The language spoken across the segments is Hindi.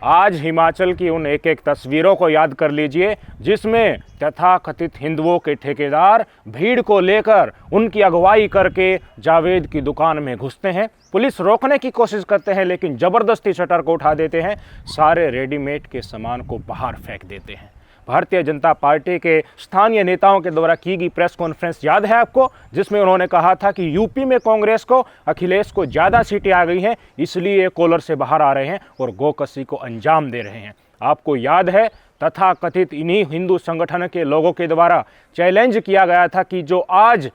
आज हिमाचल की उन एक एक तस्वीरों को याद कर लीजिए जिसमें तथाकथित हिंदुओं के ठेकेदार भीड़ को लेकर उनकी अगुवाई करके जावेद की दुकान में घुसते हैं। पुलिस रोकने की कोशिश करते हैं लेकिन ज़बरदस्ती शटर को उठा देते हैं, सारे रेडीमेड के सामान को बाहर फेंक देते हैं। भारतीय जनता पार्टी के स्थानीय नेताओं के द्वारा की गई प्रेस कॉन्फ्रेंस याद है आपको, जिसमें उन्होंने कहा था कि यूपी में कांग्रेस को, अखिलेश को ज़्यादा सीटें आ गई हैं, इसलिए कॉलर से बाहर आ रहे हैं और गोकसी को अंजाम दे रहे हैं। आपको याद है तथाकथित इन्हीं हिंदू संगठन के लोगों के द्वारा चैलेंज किया गया था कि जो आज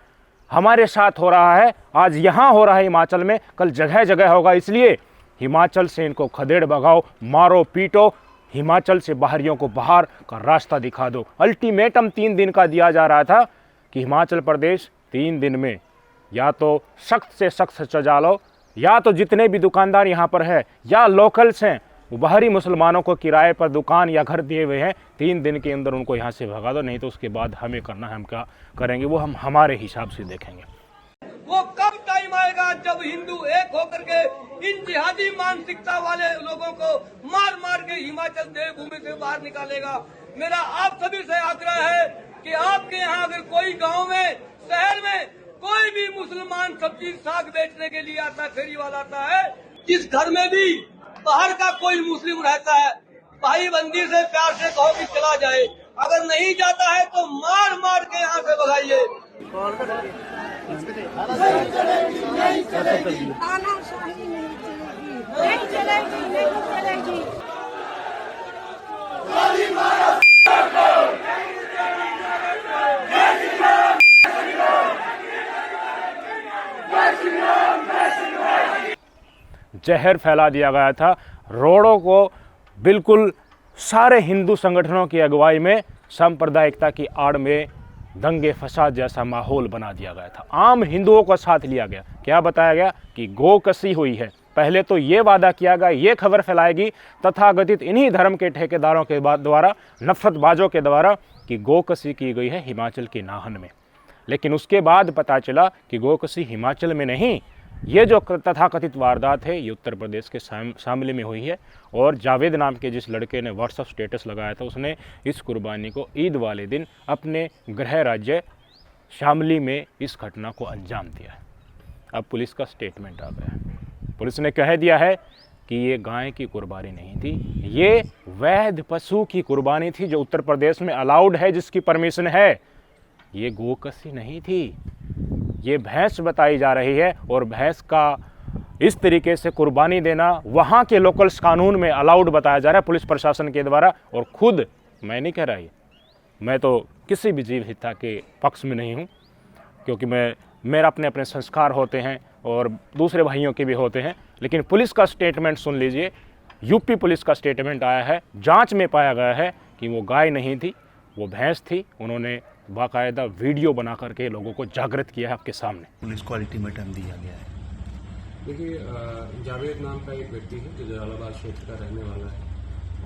हमारे साथ हो रहा है, आज यहाँ हो रहा है हिमाचल में, कल जगह जगह होगा, इसलिए हिमाचल से इनको खदेड़ भगाओ, मारो पीटो, हिमाचल से बाहरियों को बाहर का रास्ता दिखा दो। अल्टीमेटम 3 दिन का दिया जा रहा था कि हिमाचल प्रदेश 3 दिन में या तो सख्त से सख्त सजा लो, या तो जितने भी दुकानदार यहाँ पर है या लोकल्स हैं वो बाहरी मुसलमानों को किराए पर दुकान या घर दिए हुए हैं, 3 दिन के अंदर उनको यहाँ से भगा दो, नहीं तो उसके बाद हमें करना है, हम क्या करेंगे वो हम हमारे हिसाब से देखेंगे। वो कब टाइम आएगा जब हिंदू एक होकर के इन जिहादी मानसिकता वाले लोगों को मार मार के हिमाचल देवभूमि से बाहर निकालेगा। मेरा आप सभी से आग्रह है कि आपके यहाँ अगर कोई गांव में, शहर में कोई भी मुसलमान सब्जी साग बेचने के लिए आता, फेरी वाला आता है, जिस घर में भी बाहर का कोई मुस्लिम रहता है, भाई बंदी से प्यार से कहो कि चला जाए, अगर नहीं जाता है तो मार मार के यहाँ से भगाइए। नहीं चलेगी, नहीं चलेगी, तानाशाही नहीं चलेगी, नहीं चलेगी, नहीं चलेगी। जहर फैला दिया गया था, रोडों को बिल्कुल सारे हिंदू संगठनों की अगुवाई में सांप्रदायिकता की आड़ में दंगे फसाद जैसा माहौल बना दिया गया था। आम हिंदुओं को साथ लिया गया, क्या बताया गया कि गोकसी हुई है। पहले तो ये वादा किया गया, ये खबर फैलाएगी तथाकथित इन्हीं धर्म के ठेकेदारों के द्वारा, नफरतबाजों के द्वारा, कि गोकसी की गई है हिमाचल के नाहन में। लेकिन उसके बाद पता चला कि गोकसी हिमाचल में नहीं, ये जो तथाकथित वारदात है ये उत्तर प्रदेश के शामली में हुई है। और जावेद नाम के जिस लड़के ने व्हाट्सएप स्टेटस लगाया था, उसने इस कुर्बानी को ईद वाले दिन अपने गृह राज्य शामली में इस घटना को अंजाम दिया है। अब पुलिस का स्टेटमेंट आ गया है। पुलिस ने कह दिया है कि ये गाय की कुर्बानी नहीं थी, ये वैध पशु की कुर्बानी थी जो उत्तर प्रदेश में अलाउड है, जिसकी परमिशन है। ये गोकसी नहीं थी, ये भैंस बताई जा रही है और भैंस का इस तरीके से कुर्बानी देना वहाँ के लोकल्स कानून में अलाउड बताया जा रहा है पुलिस प्रशासन के द्वारा। और खुद मैं नहीं कह रहा ये, मैं तो किसी भी जीव हत्या के पक्ष में नहीं हूँ, क्योंकि मेरा अपने अपने संस्कार होते हैं और दूसरे भाइयों के भी होते हैं। लेकिन पुलिस का स्टेटमेंट सुन लीजिए, यूपी पुलिस का स्टेटमेंट आया है, जाँच में पाया गया है कि वो गाय नहीं थी, वो भैंस थी। उन्होंने बाकायदा वीडियो बना करके लोगों को जागृत किया है आपके सामने। पुलिस को अल्टीमेटम दिया गया है। देखिए, जावेद नाम का एक व्यक्ति है जो जलालाबाद क्षेत्र का रहने वाला है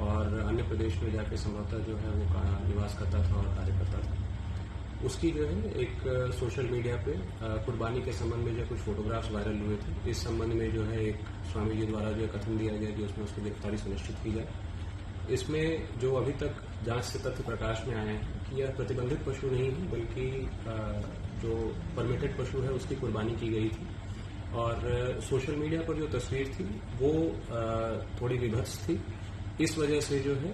और अन्य प्रदेश में जाके संभवतः जो है वो निवास करता था और कार्य करता था। उसकी जो है एक सोशल मीडिया पे कुर्बानी के संबंध में जो कुछ फोटोग्राफ्स वायरल हुए थे, इस संबंध में जो है एक स्वामी जी द्वारा जो कथन दिया गया कि उसमें उसकी गिरफ्तारी सुनिश्चित की जाए। इसमें जो अभी तक जांच से तथ्य प्रकाश में आए हैं कि यह प्रतिबंधित पशु नहीं है, बल्कि जो परमिटेड पशु है उसकी कुर्बानी की गई थी। और सोशल मीडिया पर जो तस्वीर थी वो थोड़ी विभत्स थी। इस वजह से जो है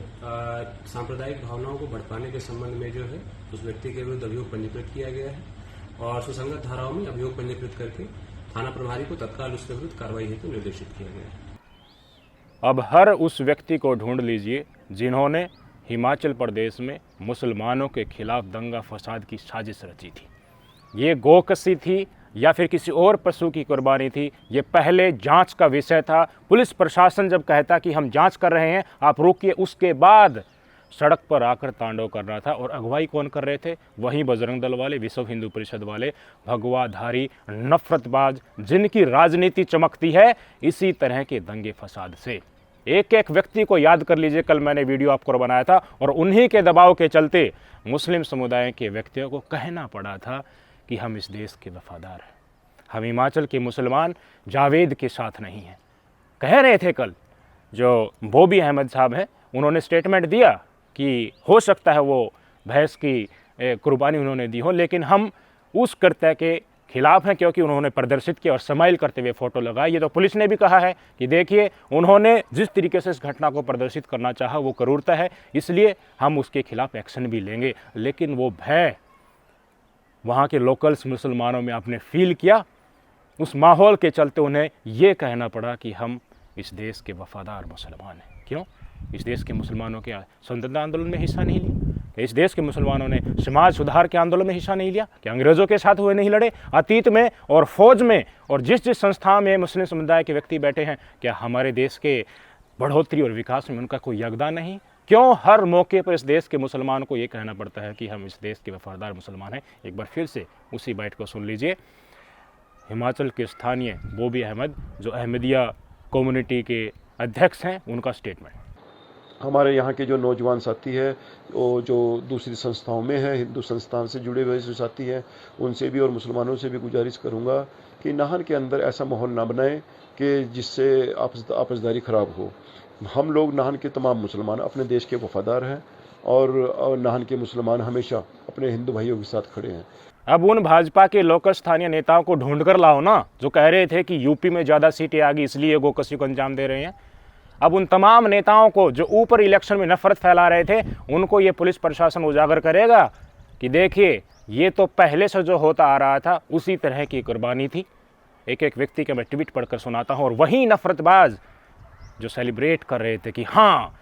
सांप्रदायिक भावनाओं को भड़काने के संबंध में जो है उस व्यक्ति के विरुद्ध अभियोग पंजीकृत किया गया है और सुसंगत धाराओं में अभियोग पंजीकृत करके थाना प्रभारी को तत्काल उसके विरुद्ध कार्रवाई हेतु निर्देशित किया गया है। अब हर उस व्यक्ति को ढूंढ लीजिए जिन्होंने हिमाचल प्रदेश में मुसलमानों के खिलाफ दंगा फसाद की साजिश रची थी। ये गोकसी थी या फिर किसी और पशु की कुर्बानी थी, ये पहले जांच का विषय था। पुलिस प्रशासन जब कहता कि हम जांच कर रहे हैं, आप रोकिए, उसके बाद सड़क पर आकर तांडव कर रहा था। और अगुवाई कौन कर रहे थे? वहीं बजरंग दल वाले, विश्व हिंदू परिषद वाले, भगवाधारी नफरतबाज, जिनकी राजनीति चमकती है इसी तरह के दंगे फसाद से। एक एक व्यक्ति को याद कर लीजिए, कल मैंने वीडियो आपको बनाया था और उन्हीं के दबाव के चलते मुस्लिम समुदाय के व्यक्तियों को कहना पड़ा था कि हम इस देश के वफादार हैं, हम हिमाचल के मुसलमान जावेद के साथ नहीं हैं। कह रहे थे कल जो बॉबी अहमद साहब हैं, उन्होंने स्टेटमेंट दिया कि हो सकता है वो भैंस की कुर्बानी उन्होंने दी हो, लेकिन हम उस कृत्य के खिलाफ हैं क्योंकि उन्होंने प्रदर्शित किया और स्माइल करते हुए फ़ोटो लगाई। ये तो पुलिस ने भी कहा है कि देखिए उन्होंने जिस तरीके से इस घटना को प्रदर्शित करना चाहा वो क्रूरता है, इसलिए हम उसके खिलाफ एक्शन भी लेंगे। लेकिन वो भय वहाँ के लोकल्स मुसलमानों में आपने फील किया, उस माहौल के चलते उन्हें ये कहना पड़ा कि हम इस देश के वफादार मुसलमान हैं। क्यों? इस देश के मुसलमानों के स्वतंत्रता आंदोलन में हिस्सा नहीं लिया? इस देश के मुसलमानों ने समाज सुधार के आंदोलन में हिस्सा नहीं लिया? क्या अंग्रेज़ों के साथ हुए नहीं लड़े अतीत में और फौज में, और जिस जिस संस्था में मुस्लिम समुदाय के व्यक्ति बैठे हैं, क्या हमारे देश के बढ़ोतरी और विकास में उनका कोई योगदान नहीं? क्यों हर मौके पर इस देश के मुसलमान को ये कहना पड़ता है कि हम इस देश के वफादार मुसलमान हैं? एक बार फिर से उसी बाइट को सुन लीजिए। हिमाचल के स्थानीय बॉबी अहमद, जो अहमदिया कम्युनिटी के अध्यक्ष हैं, उनका स्टेटमेंट। हमारे यहाँ के जो नौजवान साथी है, वो जो दूसरी संस्थाओं में है, हिंदू संस्थान से जुड़े हुए जो साथी हैं, उनसे भी और मुसलमानों से भी गुजारिश करूँगा कि नाहन के अंदर ऐसा माहौल ना बनाएं कि जिससे आपसदारी ख़राब हो। हम लोग नाहन के तमाम मुसलमान अपने देश के वफादार हैं और नाहन के मुसलमान हमेशा अपने हिंदू भाइयों के साथ खड़े हैं। अब उन भाजपा के लोकल स्थानीय नेताओं को ढूंढ कर लाओ ना, जो कह रहे थे कि यूपी में ज़्यादा सीटें आ गई इसलिए गोकशी को अंजाम दे रहे हैं। अब उन तमाम नेताओं को जो ऊपर इलेक्शन में नफरत फैला रहे थे, उनको ये पुलिस प्रशासन उजागर करेगा कि देखिए ये तो पहले से जो होता आ रहा था उसी तरह की कुर्बानी थी। एक एक व्यक्ति के मैं ट्वीट पढ़कर सुनाता हूँ। और वहीं नफरतबाज जो सेलिब्रेट कर रहे थे कि हाँ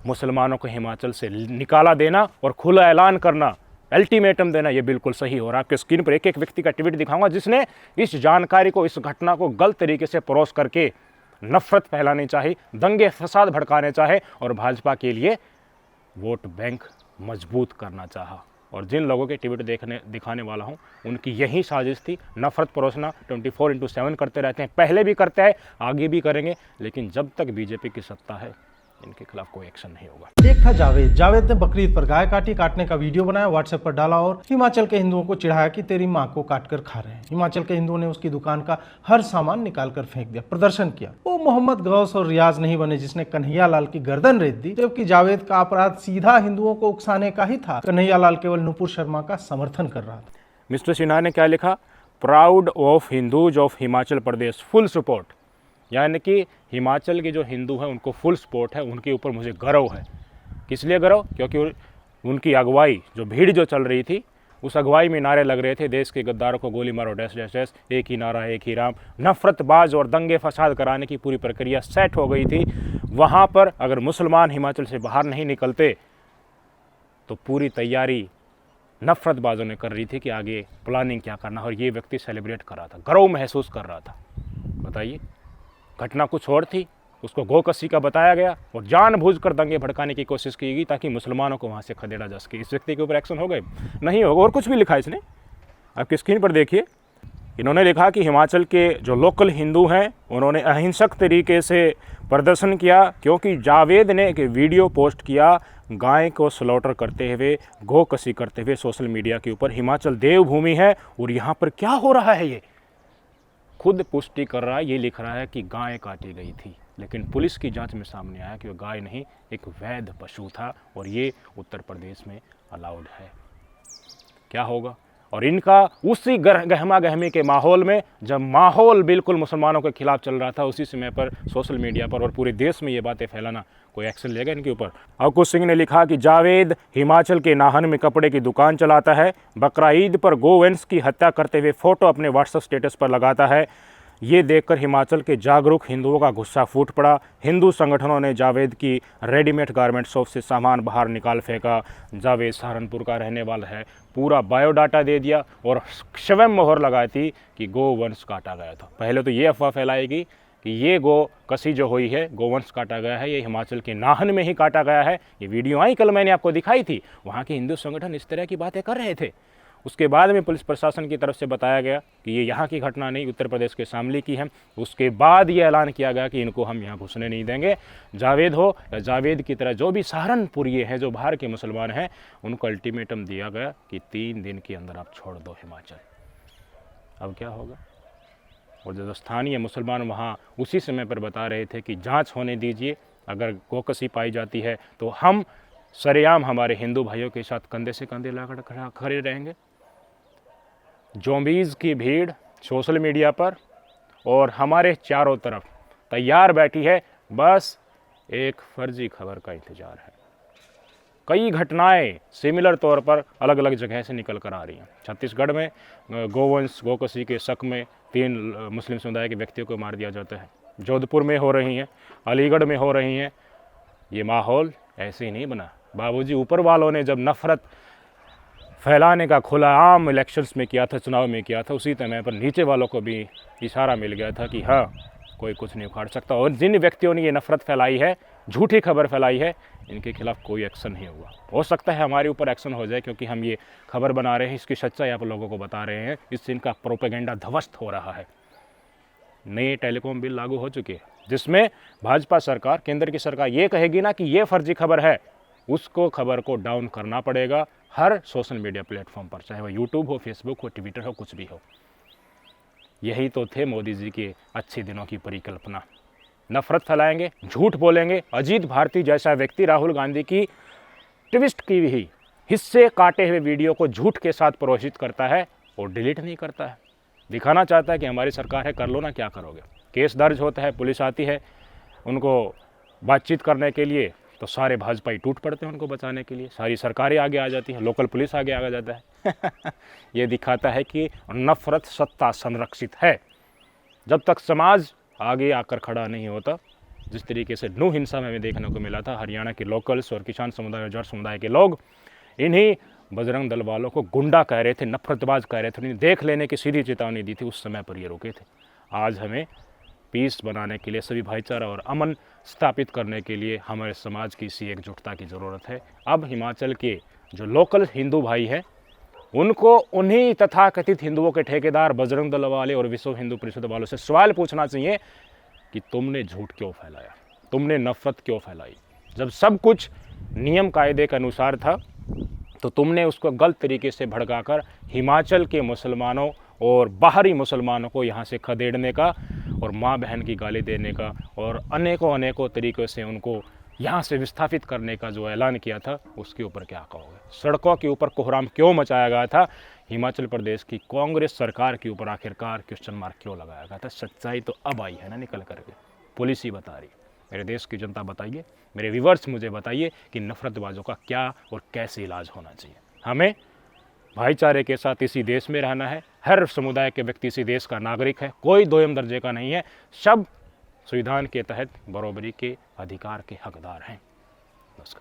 मुसलमानों को हिमाचल से निकाला देना और खुला ऐलान करना, अल्टीमेटम देना, ये बिल्कुल सही हो रहा है। आपके स्क्रीन पर एक एक व्यक्ति का ट्वीट दिखाऊंगा जिसने इस जानकारी को, इस घटना को गलत तरीके से परोस करके नफरत फैलानी चाहे, दंगे फसाद भड़काने चाहे और भाजपा के लिए वोट बैंक मजबूत करना चाहा। और जिन लोगों के ट्वीट दिखाने वाला हूं, उनकी यही साजिश थी, नफरत परोसना। 24/7 करते रहते हैं, पहले भी करते हैं, आगे भी करेंगे, लेकिन जब तक बीजेपी की सत्ता है इनके खिलाफ कोई एक्शन नहीं होगा। एक था जावेद ने बकरीद पर गाय काटने का वीडियो बनाया, व्हाट्सएप पर डाला और हिमाचल के हिंदुओं को चिढ़ाया कि तेरी माँ को काट कर खा रहे हैं। हिमाचल के हिंदुओं ने उसकी दुकान का हर सामान निकाल कर फेंक दिया, प्रदर्शन किया। वो मोहम्मद गौस और रियाज नहीं बने जिसने कन्हैया लाल की गर्दन रेत दी, जबकि जावेद का अपराध सीधा हिंदुओं को उकसाने का ही था। कन्हैया लाल केवल नुपुर शर्मा का समर्थन कर रहा था। मिस्टर सिन्हा ने क्या लिखा? Proud of Hindus of Himachal Pradesh, full support. यानी कि हिमाचल के जो हिंदू हैं उनको फुल सपोर्ट है, उनके ऊपर मुझे गर्व है। किस लिए गर्व? क्योंकि उनकी अगुवाई, जो भीड़ जो चल रही थी, उस अगुवाई में नारे लग रहे थे, देश के गद्दारों को गोली मारो, डैश डैश डैश, एक ही नारा एक ही राम। नफरतबाज और दंगे फसाद कराने की पूरी प्रक्रिया सेट हो गई थी। वहाँ पर अगर मुसलमान हिमाचल से बाहर नहीं निकलते तो पूरी तैयारी नफरतबाजों ने कर रही थी कि आगे प्लानिंग क्या करना, और ये व्यक्ति सेलिब्रेट कर रहा था, गर्व महसूस कर रहा था। बताइए, घटना कुछ और थी, उसको गोकशी का बताया गया और जानबूझकर दंगे भड़काने की कोशिश की गई ताकि मुसलमानों को वहाँ से खदेड़ा जा सके। इस व्यक्ति के ऊपर एक्शन हो गए? नहीं होगा। और कुछ भी लिखा इसने, आपकी स्क्रीन पर देखिए। इन्होंने लिखा कि हिमाचल के जो लोकल हिंदू हैं उन्होंने अहिंसक तरीके से प्रदर्शन किया क्योंकि जावेद ने एक वीडियो पोस्ट किया गाय को स्लॉटर करते हुए, गोकशी करते हुए सोशल मीडिया के ऊपर। हिमाचल देवभूमि है और यहाँ पर क्या हो रहा है ये खुद पुष्टि कर रहा है। ये लिख रहा है कि गाय काटी गई थी, लेकिन पुलिस की जांच में सामने आया कि वो गाय नहीं, एक वैध पशु था और ये उत्तर प्रदेश में अलाउड है। क्या होगा? और इनका उसी गहमा गहमी के माहौल में, जब माहौल बिल्कुल मुसलमानों के खिलाफ चल रहा था, उसी समय पर सोशल मीडिया पर और पूरे देश में ये बातें फैलाना, कोई एक्शन लेगा इनके ऊपर? अवकुश सिंह ने लिखा कि जावेद हिमाचल के नाहन में कपड़े की दुकान चलाता है, बकरा ईद पर गोवंश की हत्या करते हुए फोटो अपने व्हाट्सएप स्टेटस पर लगाता है। ये देखकर हिमाचल के जागरूक हिंदुओं का गुस्सा फूट पड़ा। हिंदू संगठनों ने जावेद की रेडीमेड गारमेंट शॉप से सामान बाहर निकाल फेंका। जावेद सहारनपुर का रहने वाला है, पूरा बायोडाटा दे दिया और स्वयं मोहर लगाई थी कि गोवंश काटा गया था। पहले तो ये अफवाह फैलाएगी कि ये गोकशी जो हुई है, गोवंश काटा गया है, ये हिमाचल के नाहन में ही काटा गया है। ये वीडियो आई कल मैंने आपको दिखाई थी, वहाँ के हिंदू संगठन इस तरह की बातें कर रहे थे। उसके बाद में पुलिस प्रशासन की तरफ से बताया गया कि ये यहाँ की घटना नहीं, उत्तर प्रदेश के शामली की है। उसके बाद ये ऐलान किया गया कि इनको हम यहाँ घुसने नहीं देंगे। जावेद हो या जावेद की तरह जो भी सहारनपुरी हैं, जो बाहर के मुसलमान हैं, उनको अल्टीमेटम दिया गया कि 3 दिन के अंदर आप छोड़ दो हिमाचल। अब क्या होगा? और जो स्थानीय मुसलमान वहाँ उसी समय पर बता रहे थे कि जाँच होने दीजिए, अगर गोकसी पाई जाती है तो हम सरेआम हमारे हिंदू भाइयों के साथ कंधे से कंधे लाकर खड़े रहेंगे। ज़ॉम्बीज़ की भीड़ सोशल मीडिया पर और हमारे चारों तरफ तैयार बैठी है, बस एक फर्जी खबर का इंतज़ार है। कई घटनाएं सिमिलर तौर पर अलग अलग जगह से निकल कर आ रही हैं। छत्तीसगढ़ में गोवंश गोकसी के शक में 3 मुस्लिम समुदाय के व्यक्तियों को मार दिया जाता है। जोधपुर में हो रही हैं, अलीगढ़ में हो रही हैं। ये माहौल ऐसे ही नहीं बना बाबूजी। ऊपर वालों ने जब नफ़रत फैलाने का खुलाआम इलेक्शंस में किया था, चुनाव में किया था, उसी समय पर नीचे वालों को भी इशारा मिल गया था कि हाँ, कोई कुछ नहीं उखाड़ सकता। और जिन व्यक्तियों ने ये नफ़रत फैलाई है, झूठी खबर फैलाई है, इनके खिलाफ कोई एक्शन नहीं हुआ। हो सकता है हमारे ऊपर एक्शन हो जाए, क्योंकि हम ये खबर बना रहे हैं, इसकी सच्चाई आप लोगों को बता रहे हैं। इससे इनका प्रोपेगेंडा ध्वस्त हो रहा है। नए टेलीकॉम बिल लागू हो चुके हैं, जिसमें भाजपा सरकार, केंद्र की सरकार ये कहेगी ना कि ये फर्जी खबर है, उसको खबर को डाउन करना पड़ेगा हर सोशल मीडिया प्लेटफॉर्म पर, चाहे वह यूट्यूब हो, फेसबुक हो, ट्विटर हो, कुछ भी हो। यही तो थे मोदी जी के अच्छे दिनों की परिकल्पना। नफरत फैलाएंगे, झूठ बोलेंगे। अजीत भारती जैसा व्यक्ति राहुल गांधी की ट्विस्ट की हुई हिस्से काटे हुए वीडियो को झूठ के साथ प्रोषित करता है और डिलीट नहीं करता है। दिखाना चाहता है कि हमारी सरकार है, कर लो ना, क्या करोगे। केस दर्ज होता है, पुलिस आती है उनको बातचीत करने के लिए, तो सारे भाजपाई टूट पड़ते हैं उनको बचाने के लिए। सारी सरकारें आगे आ जाती हैं, लोकल पुलिस आगे आ जाता है। ये दिखाता है कि नफरत सत्ता संरक्षित है। जब तक समाज आगे आकर खड़ा नहीं होता, जिस तरीके से नू हिंसा में हमें देखने को मिला था, हरियाणा के लोकल्स और किसान समुदाय और जट समुदाय के लोग इन्हीं बजरंग दल वालों को गुंडा कह रहे थे, नफरतबाज कह रहे थे, उन्हें देख लेने की सीधी चेतावनी दी थी, उस समय पर ये रुके थे। आज हमें पीस बनाने के लिए, सभी भाईचारा और अमन स्थापित करने के लिए हमारे समाज की इसी एकजुटता की ज़रूरत है। अब हिमाचल के जो लोकल हिंदू भाई हैं, उनको उन्हीं तथाकथित हिंदुओं के ठेकेदार बजरंग दल वाले और विश्व हिंदू परिषद वालों से सवाल पूछना चाहिए कि तुमने झूठ क्यों फैलाया, तुमने नफरत क्यों फैलाई। जब सब कुछ नियम कायदे के अनुसार था, तो तुमने उसको गलत तरीके से भड़काकर हिमाचल के मुसलमानों और बाहरी मुसलमानों को यहाँ से खदेड़ने का और माँ बहन की गाली देने का और अनेकों तरीक़ों से उनको यहाँ से विस्थापित करने का जो ऐलान किया था, उसके ऊपर क्या कहोगे। सड़कों के ऊपर कोहराम क्यों मचाया गया था, हिमाचल प्रदेश की कांग्रेस सरकार के ऊपर आखिरकार क्वेश्चन मार्क क्यों लगाया गया था। सच्चाई तो अब आई है ना निकल करके, पुलिस ही बता रही। मेरे देश की जनता बताइए, मेरे व्यूअर्स मुझे बताइए कि नफरतबाजों का क्या और कैसे इलाज होना चाहिए। हमें भाईचारे के साथ इसी देश में रहना है। हर समुदाय के व्यक्ति इसी देश का नागरिक है, कोई दोयम दर्जे का नहीं है। सब संविधान के तहत बराबरी के अधिकार के हकदार हैं।